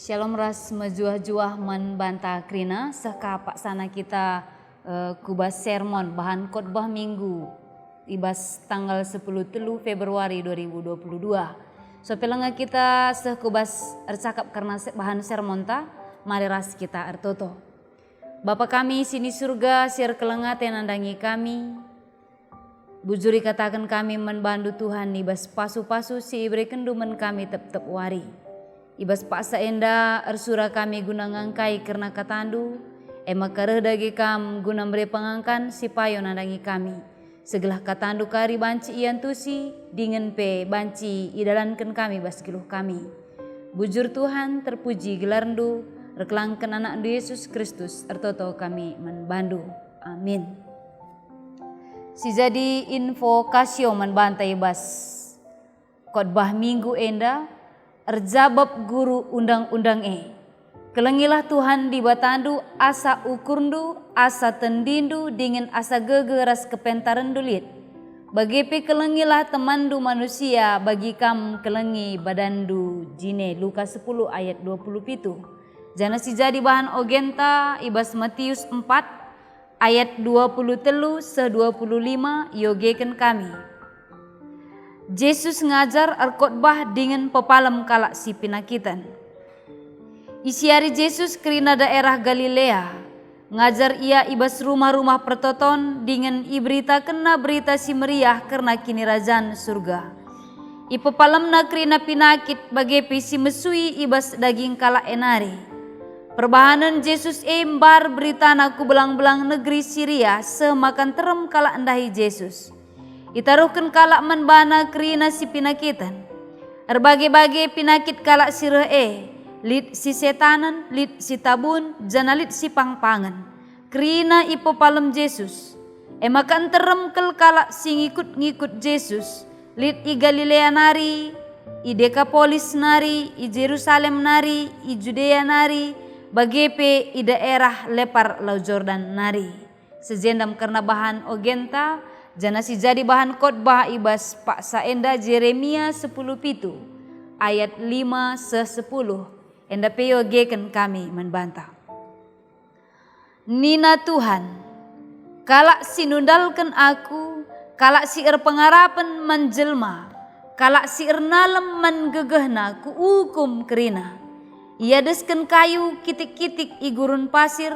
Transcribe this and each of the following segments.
Shalom ras mejuah-juah membantah krina seka paksana kita kubas sermon bahan khotbah minggu ibas tanggal 10 Februari 2022. So pelanga kita sekubas ercakap karena bahan sermon ta mari ras kita ertoto. Bapa kami sini surga siar kelengat yang nandangi kami. Bujuri katakan kami membantu Tuhan ibas pasu-pasu si ibri kenduman kami tep-tep wari. Ibas paksa enda ersura kami guna ngangkai karena katandu. Ema kareh kam guna beri pengangkan si payo nandangi kami. Segelah katandu kari banci ian tusi dingin pe banci idalankan kami bas giluh kami. Bujur Tuhan terpuji gelarndu rekelangkan anak Yesus Kristus ertoto kami membantu. Amin. Si jadi info kasio membantai bas khotbah minggu enda erjabab guru undang-undang kelengilah Tuhan di batandu asa ukurndu asa tendindu dingin asa gegeras kepentaran dulit bagepe kelengilah temandu manusia bagi kam kelengi badandu jine Lukas 10 ayat 27 jana si jadi bahan ogenta ibas Matius 4 ayat 23 se 25 yogeken kami. Yesus ngajar khotbah dengan pepalam kalak si penakitan. Isiari Yesus kerina daerah Galilea. Ngajar ia ibas rumah-rumah pertoton dengan iberita kena berita si meriah karena kini rajaan surga. Ipepalam na kerina pinakit bagepi si mesui ibas daging kalak enari. Perbahanan Yesus embar berita naku belang-belang negeri Syria semakan terem kalak endahi Yesus. Itaruhkan kalak manbana kerina si penakitan. Erbage-bage penakit kalak sireh lid si setanan, lid si tabun, jana lid si pangpangan. Kerina ipo palem Yesus. Emakan terem kel kalak si ngikut-ngikut Yesus. Lid i Galilea nari, i Dekapolis nari, i Jerusalem nari, i Judea nari, bagepe i daerah lepar Lau Jordan nari. Sejendam karena bahan ogenta, jana si jadi bahan khotbah ibas paksa enda Jeremia 10 pitu ayat 5 se 10 enda peyo geken kami membantah. Nina Tuhan kalak sinundalkan aku kalak si pengarapan menjelma kalak si nalem mengegehna ku ukum kerina ia desken kayu kitik-kitik i gurun pasir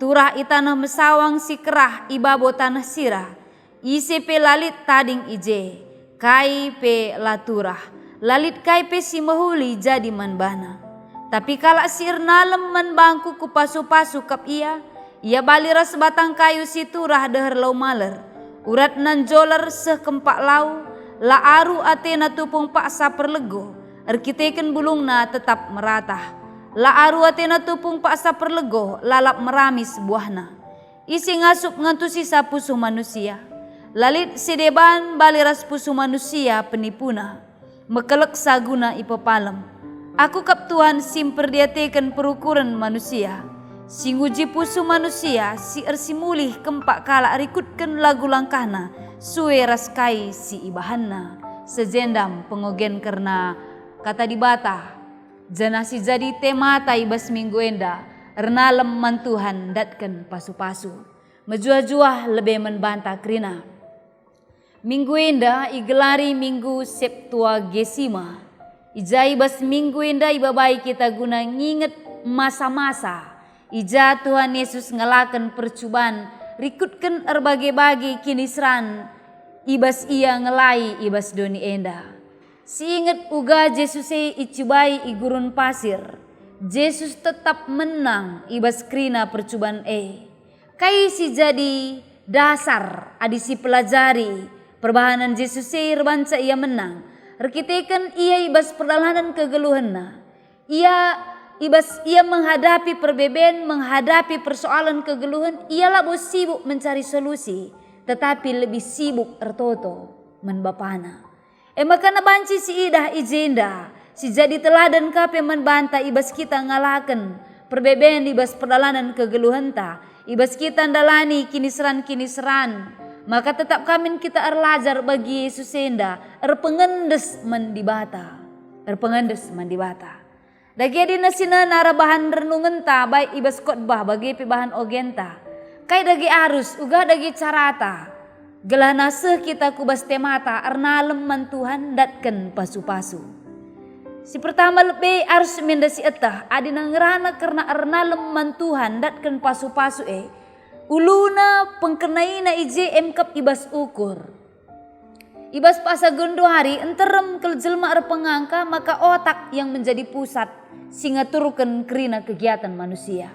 turah i tanah mesawang si kerah i babo tanah sirah ise pe lalit tading ije, kai pe laturah, lalit kai pe si mahuli jadi manbana. Tapi kalak sir nalem manbangku ku pasu-pasu kap ia baliras batang kayu si turah deher lau maler. Urat nan joler sekempak lau, la aru atena tupung paksa perlego, erkiteken bulungna tetap meratah. La aru atena tupung paksa perlego, lalap meramis buahna. Isi ngasup ngantusi sapusuh manusia. Lalit sedeban baliras pusu manusia penipuna, mekelek saguna ipepalem. Aku kap Tuhan simperdiatekan perukuran manusia, singuji pusu manusia si ersimulih kempak kalak rikutkan lagu langkahna, suwe raskai si ibahanna. Sejendam pengogen karena kata dibata, jana si jadi temata ibas minggu enda, ernalem mantuhan datkan pasu-pasu, mejuah-juah lebih membantah krina. Minggu enda igelari minggu Septuagesima. Ijai bas minggu enda ibabai kita guna nginget masa-masa. Ija Tuhan Yesus ngelakan percubaan rikutkan erbage-bage kinisran. Ibas ia ngelai ibas doni enda. Si inget uga Yesus icubai i gurun pasir. Yesus tetap menang ibas krina percubaan Kai si jadi dasar adisi pelajari. Perbahanan Yesus banca ia menang. Rekitekan ia ibas perjalanan kegeluhanna. Ia menghadapi perbedaan, menghadapi persoalan kegeluhan. Ia labo sibuk mencari solusi. Tetapi lebih sibuk ertoto menbapana. Makana banci si idah ijenda. Si jadi teladan kape membanta ibas kita ngalakan. Perbedaan ibas perjalanan kegeluhan ta. Ibas kita ndalani kinisran-kinisran. Maka tetap kami kita erlajar bagi Yesus enda erpengendes mendibata. Dagi adina sina nara bahan renungan ta baik ibas khotbah bagi bahan ogenta. Kai dagi arus uga dagi carata. Gelana seh kita kubas temata arnalem man Tuhan datken pasu-pasu. Si pertama lebih arus mendasi etah adina ngerana karena arnalem man Tuhan datken pasu-pasu uluna pengkenaina ije emkap ibas ukur. Ibas pasa gondo hari enterem kel jelma pengangka maka otak yang menjadi pusat singa turukan kerina kegiatan manusia.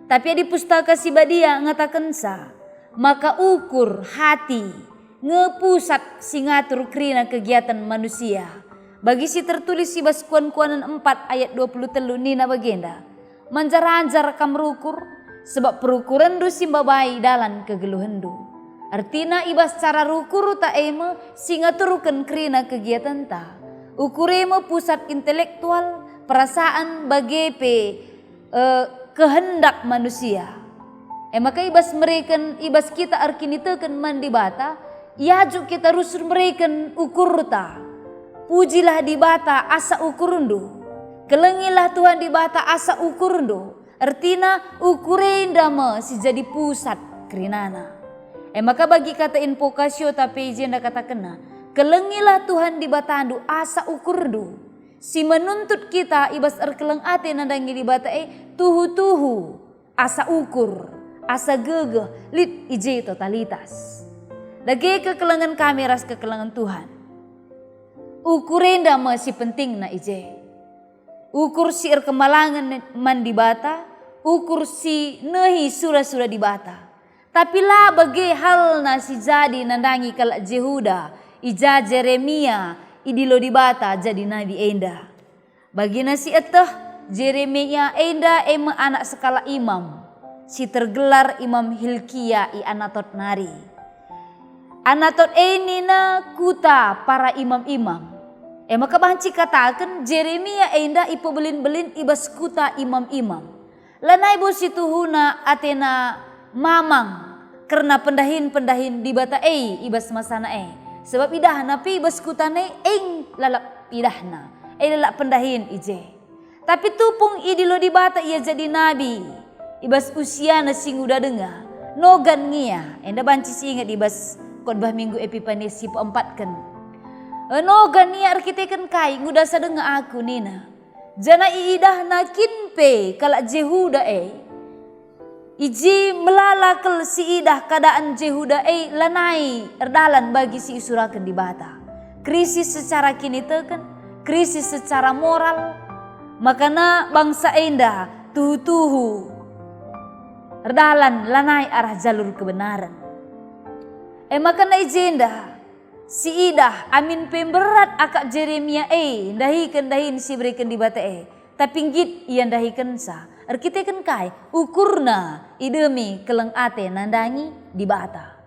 Tapi di pustaka si badia ngatakan maka ukur hati ngepusat singatur kerina kegiatan manusia. Bagi si tertulis si bas kuan-kuanan 4 ayat 23 nina bagenda. Manjar-anjar kam rukur sebab perukuran du simbabai dalan kegeluhendu. Artina ibas cara rukur ta eme singaturkan kerina kegiatan ta. Ukurema pusat intelektual perasaan bagi kehendak manusia. Maka ibas mereken ibas kita arkini teken mandi bata, iaju kita rusur mereken ukur ta. Pujilah di bata asa ukurundu. Kelengilah Tuhan di bata asa ukurundu. Artina ukurenda me si jadi pusat kerinana. Maka bagi kata invokasio tapi jenda kata kena. Kelengilah Tuhan di batandu asa ukurdu. Si menuntut kita ibas erkeleng ate nandangi di bata tuhu-tuhu asa ukur. Asa gegeh lit ije totalitas. Lagi kekelengan kami ras kekelengan Tuhan. Ukurenda masih penting na ije. Ukur si kemalangan man di bata. Ukur si nehi surah-surah di bata. Tapi lah bagi hal na si jadi nandangi kalak Jehuda. Ija Jeremia idilo di bata jadi nabi enda. Bagi nasi etah Jeremia enda ema anak sekala imam. Si tergelar Imam Hilkia i Anatot nari. Anatot ini na kuta para imam-imam. Maka banci katakan Jeremia enda ipo belin-belin ibas kuta imam-imam. Lanai bos itu huna atena mamang karena pendahin-pendahin di bata ibas masana Sebab idahna pi ibas kutane lalap idahna. Lalap pendahin ije. Tapi tupung idilo di bata ia jadi nabi. Ibas usia na sing udah dengar nogan ngia enda banci si ingat ibas khotbah minggu Epifanisi 4 kan nogan ngia arkiteken kai ngudah sadenga aku nina jana iidah na kinpe kalak Jehuda iji melalakal si idah keadaan Jehuda lanai erdalan bagi si isurakan di bata krisis secara kini teken krisis secara moral makana bangsa enda tuhu-tuhu erdalan lanai arah jalur kebenaran. Maka na ijenda si idah amin pemberat akak Jeremia dahikan dahin si berikan di bata tapi ngit iyan dahikan sa arkiteken kai ukurna idemi keleng ate nandangi di bata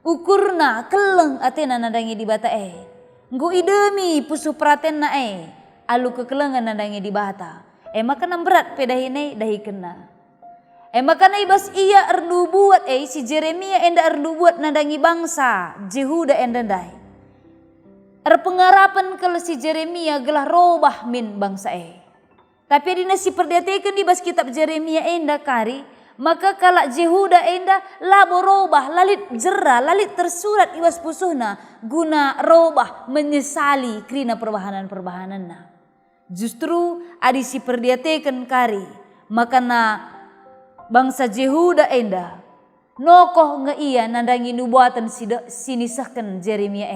ukurna keleng ate nandangi di bata nggo idemi pusu praten na alu kekelengan nandangi di bata maka berat pedahine dahikan na maka na ibas iya erdu buat si Jeremia enda erdu buat nadangi bangsa Jehuda enda dai. Pengarapan kalau si Jeremia gelah robah min bangsa Tapi adina si perdiatekan ibas kitab Jeremia enda kari maka kalak Jehuda enda labo robah lalit jera lalit tersurat ibas pusuhna guna robah menyesali krina perbahanan-perbahanan na. Justru adi si perdiatekan kari maka na bangsa Jehuda enda nokoh nga iya nandangi nubuatan sinisahkan Jeremia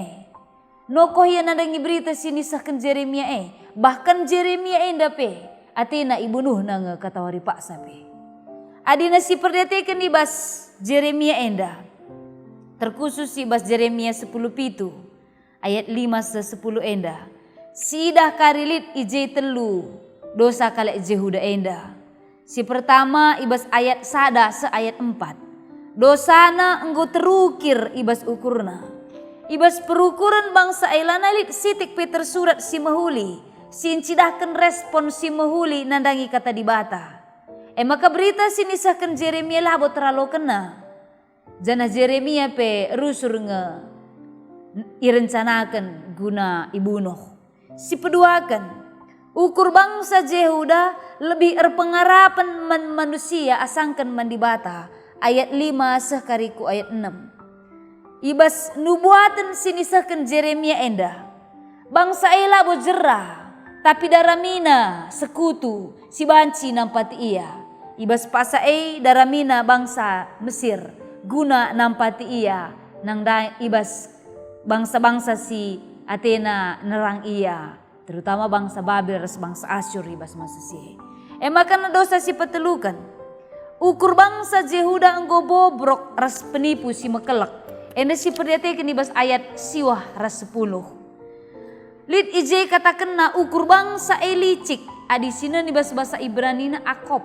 nokoh iya nandangi berita sinisahkan Jeremia bahkan Jeremia enda atina ibunuh na nga katawari paksa adina si perdetekan ibas Jeremia enda terkhusus ibas Jeremia 10 pitu ayat 5-10 enda sidah karilit ije telu dosa kalek Jehuda enda. Si pertama ibas ayat sada seayat 4. Dosana enggo terukir ibas ukurna. Ibas perukuran bangsa lanalit sitik Peter surat si mahuli. Sincidahkan respon si mahuli nandangi kata di bata. Maka berita sinisahkan Jeremia labo terlalu kena. Jana Jeremia rusur nge irencanakan guna ibunuh. Si peduakan Ukur bangsa Yehuda lebih erpengarapan manusia asangkan mandibata. Ayat 5 sekariku ayat 6. Ibas nubuatan sinisahkan Jeremia endah. Bangsa ela bojera tapi daramina sekutu si banci nampati ia. Ibas pasa daramina bangsa Mesir guna nampati ia. Nang ibas bangsa-bangsa si Athena nerang ia. Terutama bangsa Babel ras bangsa Asyur ibas masasi. Makan dosa si petelukan. Ukur bangsa Yehuda enggo bobrok ras penipu si mekelak. Si perdiatekan ibas ayat siwah ras 10. Lid ije kata kena ukur bangsa licik. Adi sina ibas bahasa Ibranina akop.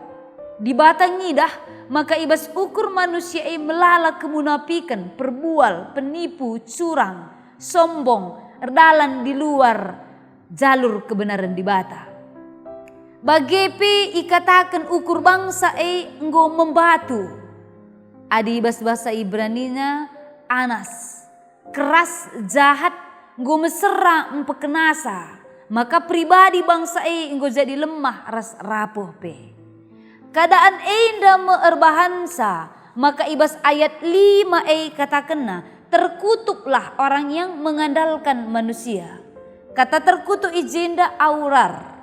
Dibatang ngidah maka ibas ukur manusia melala kemunafikan, perbual, penipu, curang, sombong, erdalan di luar jalur kebenaran di bata. Bagepi ikatakan ukur bangsa enggo membatu. Adi bahasa Ibranina anas, keras, jahat, enggo mesera empekenasa. Maka pribadi bangsa enggo jadi lemah ras rapuh pe. Keadaan indah meerbahansa, maka ibas ayat 5 katakanna terkutuklah orang yang mengandalkan manusia. Kata terkutuk ijenda aurar.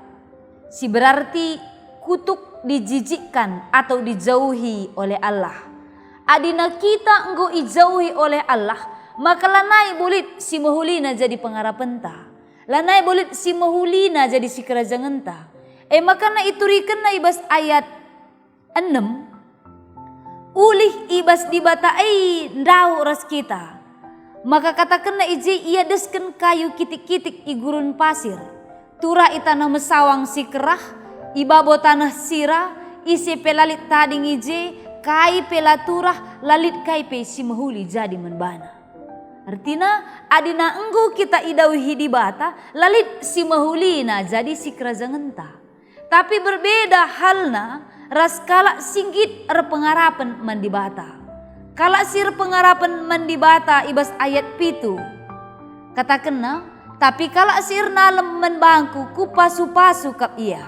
Si berarti kutuk dijijikkan atau dijauhi oleh Allah. Adina kita enggo dijauhi oleh Allah, maka lanai bolit si mahulina jadi pengarapenta. Lanai bolit si mahulina jadi si kerajangenta. Makana iturikan na ibas ayat 6. Ulih ibas dibata ndau ras kita. Maka katakan na ije ia desken kayu kitik-kitik i gurun pasir. Turah itanah mesawang si kerah, ibabo tanah sira, isi pelalit tading ije, kai pelaturah, lalit kai pe si mahuli jadi menbana. Artinya adina enggo kita idauhi di bata, lalit si mahulina jadi si kerajangenta. Tapi berbeda halna, ras kala singgit pengarapan mandibata. Kala sir pengarapan mandibata ibas ayat 7. Katakanna, tapi kala sir nalem menbangku ku pasu-pasu kap ia.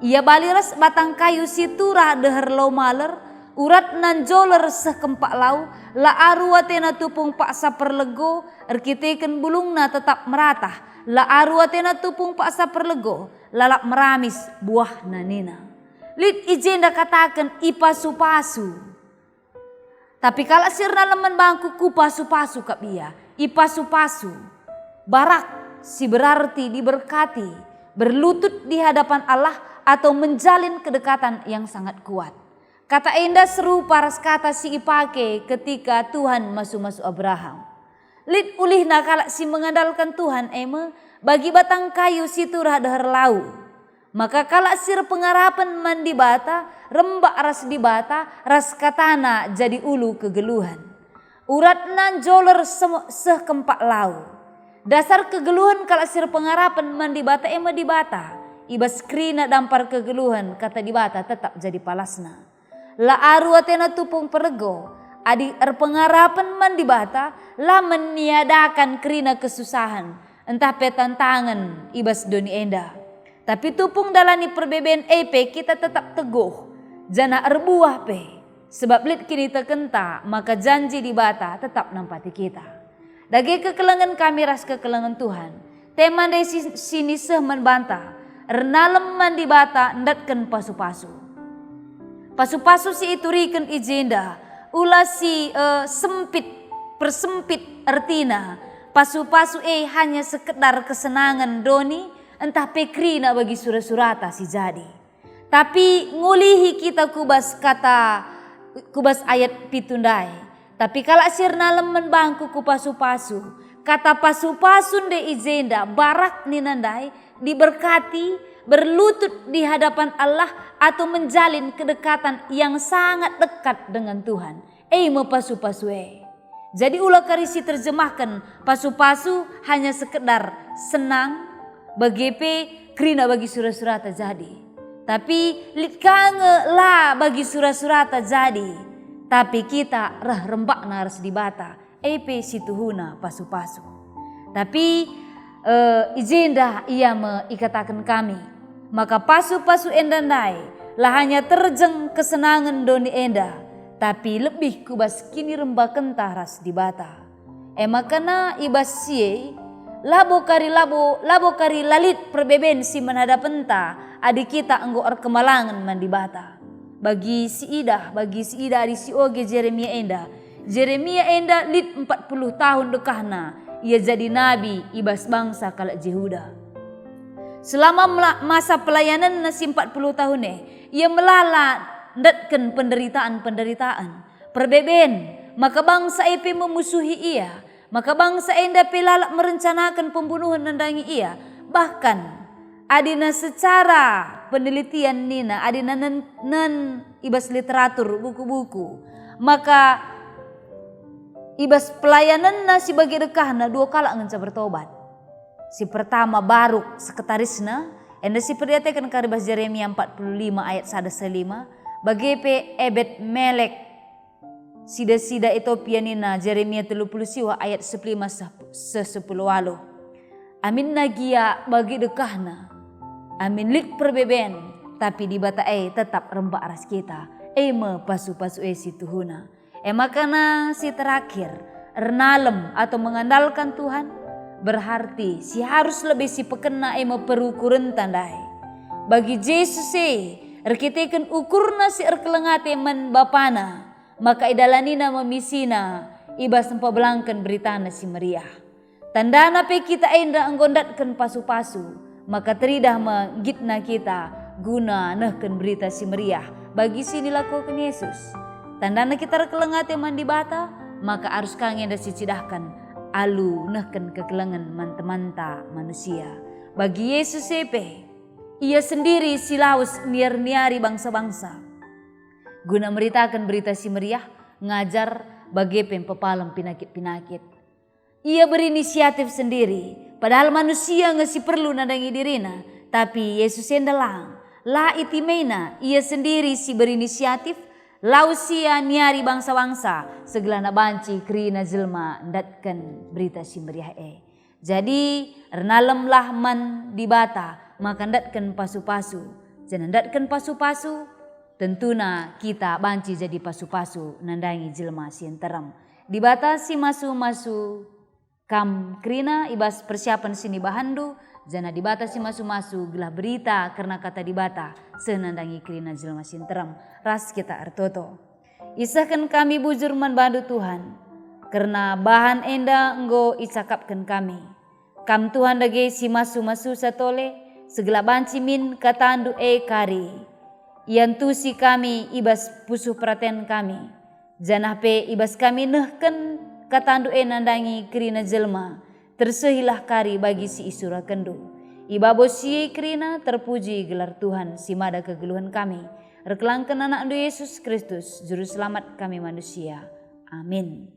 Ia baliras batang kayu si turah deher lau maler, urat nan joler sekempak lau, la aruatena tupung paksa perlego, erkiteken bulungna tetap meratah, la aruatena tupung paksa perlego, lalap meramis buah nanina. Lid ijenda katakan ipasu-pasu. Tapi kalau sirna lemen bangku ku pasu-pasu kap ia. Ipasu-pasu. Barak si berarti diberkati. Berlutut di hadapan Allah atau menjalin kedekatan yang sangat kuat. Kata indah serupa ras kata si ipake ketika Tuhan masuk Abraham. Lid ulih nakala si mengandalkan Tuhan bagi batang kayu si turah dahar lau. Maka kala sir pengarapan mandibata, rembak ras dibata, ras katana jadi ulu kegeluhan. Urat nan joler sekempak lau. Dasar kegeluhan kala sir pengarapan mandibata dibata. Ibas krina dampar kegeluhan kata dibata tetap jadi palasna. La aruatena tupung perego. Adi pengarapan mandibata la meniadakan krina kesusahan. Entah petantangan ibas doni endah. Tapi tupung dalani perbeben kita tetap teguh. Jana erbuah pe. Sebab lit kini terkenta maka janji di bata tetap nampati kita. Dagi kekelengan kami ras kekelengan Tuhan. Teman dari sini seh membantah. Ernalem mandi bata ndatken pasu-pasu. Pasu-pasu si itu riken ijenda. Ulah si persempit artina. Pasu-pasu hanya sekedar kesenangan doni. Entah pekrina bagi surat-surata si jadi. Tapi ngulihi kita kubas ayat pitundai. Tapi kalau sirna lemen bangku ku pasu-pasu. Kata pasu-pasun de ijenda barak ninandai diberkati berlutut di hadapan Allah atau menjalin kedekatan yang sangat dekat dengan Tuhan. Me pasu-pasu Jadi ulah karisi terjemahkan pasu-pasu hanya sekedar senang bagepe krina bagi surah-surata jadi. Tapi litkange lah bagi surah-surata jadi. Tapi kita rah rembak naras dibata. Situhuna pasu-pasu. Tapi ijenda ia ikatakan kami. Maka pasu-pasu enda ndai lah hanya terjeng kesenangan doni enda, tapi lebih kubas kini rembah kentah ras di bata. Makana ibas siye labo kari lalit perbeben si menhadap penta adik kita anggo kemalangan mandi bata. Bagi si Ida di si oge Jeremia enda lit 40 tahun dekahna ia jadi nabi ibas bangsa kalak Jehuda. Selama masa pelayanan nasi 40 tahun ia melala datkan penderitaan perbeben, maka bangsa EP memusuhi ia, maka bangsa enda pelalak merencanakan pembunuhan nandangi ia. Bahkan adina secara penelitian nina adina nan ibas literatur buku-buku, maka ibas pelayanan nasi bagi dekahna 2 kala ngenca bertobat. Si pertama Baruk sekretarisna enda si perdiatakan karibas Jeremia 45 ayat 1-5 bagi Ebed Melek sida Ethiopia nina Jeremia 30 siwa ayat 15-10 walu. Amin nagia bagi dekahna, amin lik perbeben, tapi di bata tetap rembak aras kita. Me pasu-pasu si Tuhuna. Makana si terakhir ernalem atau mengandalkan Tuhan, berarti si harus lebih si pekena perukuran tandai. Bagi Yesus erkitekan ukurna si erkelengate men bapana, maka idalanina memisina ibas sempa belangkan beritana si meriah. Tandana pe kita enda anggondatkan pasu-pasu, maka teridah menggitna kita guna nehken berita si meriah bagi si dilakukan Yesus. Tandana kita erkelengate mandi bata, maka harus kangen dan si cidahkan alu nehken kekelengan manta manusia. Bagi Yesus ia sendiri silaus niari bangsa-bangsa. Guna meritakan berita si meriah, ngajar bagi pempepalem pinakit-pinakit. Ia berinisiatif sendiri, padahal manusia ngesi perlu nadangi dirina, tapi Yesus endalang. La itimena, ia sendiri si berinisiatif, lausia niari bangsa-bangsa, segelana banci krina jelma ndatkan berita si meriah Jadi ernalemlah man di bata, maka ndatkan pasu-pasu. Jangan ndatkan pasu-pasu, tentuna kita banci jadi pasu-pasu nandangi jelma sien terem. Di bata si masu-masu kam krina ibas persiapan sini bahandu, jana di bata si masu-masu gelah berita karena kata di bata senandangi krina jelma sien terem. Ras kita artoto. Isahkan kami bujur manbandu Tuhan, karena bahan enda enggo isakapkan kami. Kam Tuhan dage si masu-masu satole, segala banci min katandu kari. Iantu si kami ibas pusuh perhatian kami. Janah pe ibas kami nehken katandu nandangi krina jelma. Tersehilah kari bagi si isura kendu. Ibabo si krina terpuji gelar Tuhan si mada kegeluhan kami. Rekelangkan anak Yesus Kristus, Juru Selamat kami manusia. Amin.